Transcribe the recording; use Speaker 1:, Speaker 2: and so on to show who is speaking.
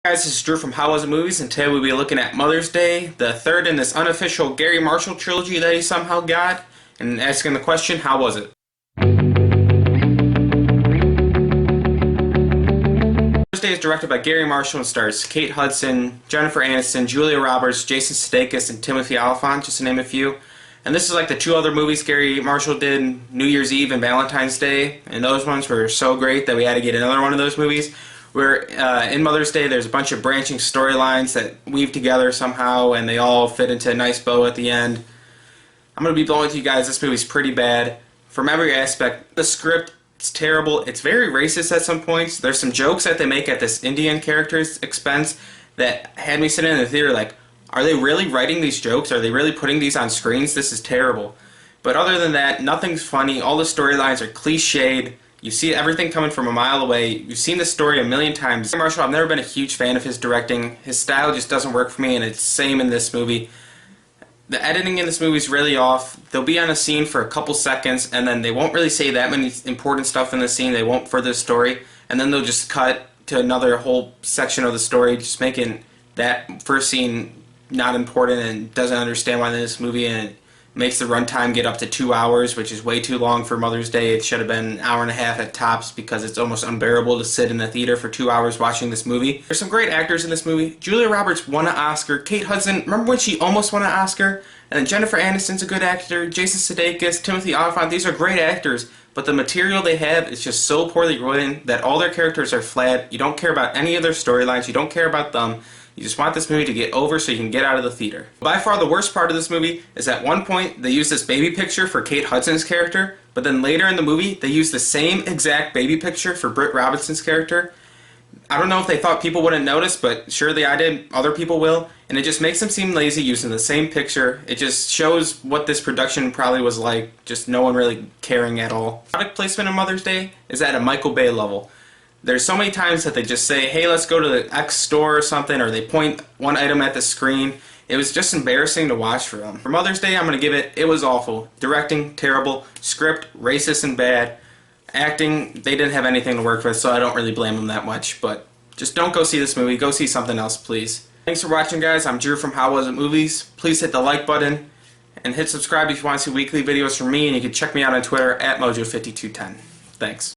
Speaker 1: Guys, this is Drew from How Was It Movies, and today we'll be looking at Mother's Day, the third in this unofficial Gary Marshall trilogy that he somehow got, and asking the question, how was it? Mother's Day is directed by Gary Marshall and stars Kate Hudson, Jennifer Aniston, Julia Roberts, Jason Sudeikis, and Timothy Olyphant, just to name a few. And this is like the two other movies Gary Marshall did, New Year's Eve and Valentine's Day, and those ones were so great that we had to get another one of those movies. Where in Mother's Day there's a bunch of branching storylines that weave together somehow and they all fit into a nice bow at the end. I'm going to be blunt with you guys, this movie's pretty bad. From every aspect, the script, it's terrible. It's very racist at some points. There's some jokes that they make at this Indian character's expense that had me sitting in the theater like, are they really writing these jokes? Are they really putting these on screens? This is terrible. But other than that, nothing's funny. All the storylines are cliched. You see everything coming from a mile away. You've seen this story a million times. Marshall, I've never been a huge fan of his directing. His style just doesn't work for me, and it's the same in this movie. The editing in this movie is really off. They'll be on a scene for a couple seconds, and then they won't really say that many important stuff in the scene. They won't further the story, and then they'll just cut to another whole section of the story, just making that first scene not important and doesn't understand why in this movie, and it makes the runtime get up to 2 hours, which is way too long for Mother's Day. It should have been an hour and a half at tops because it's almost unbearable to sit in the theater for 2 hours watching this movie. There's some great actors in this movie. Julia Roberts won an Oscar. Kate Hudson, remember when she almost won an Oscar? And then Jennifer Aniston's a good actor. Jason Sudeikis, Timothy Olyphant, these are great actors. But the material they have is just so poorly written that all their characters are flat. You don't care about any of their storylines. You don't care about them. You just want this movie to get over so you can get out of the theater. By far the worst part of this movie is at one point they use this baby picture for Kate Hudson's character, but then later in the movie they use the same exact baby picture for Britt Robinson's character. I don't know if they thought people wouldn't notice, but surely I did, other people will, and it just makes them seem lazy using the same picture. It just shows what this production probably was like, just no one really caring at all. Product placement on Mother's Day is at a Michael Bay level. There's so many times that they just say, hey, let's go to the X store or something, or they point one item at the screen. It was just embarrassing to watch for them. For Mother's Day, I'm going to give it was awful. Directing, terrible. Script, racist and bad. Acting, they didn't have anything to work with, so I don't really blame them that much. But just don't go see this movie. Go see something else, please. Thanks for watching, guys. I'm Drew from How Was It Movies. Please hit the like button and hit subscribe if you want to see weekly videos from me, and you can check me out on Twitter at Mojo5210. Thanks.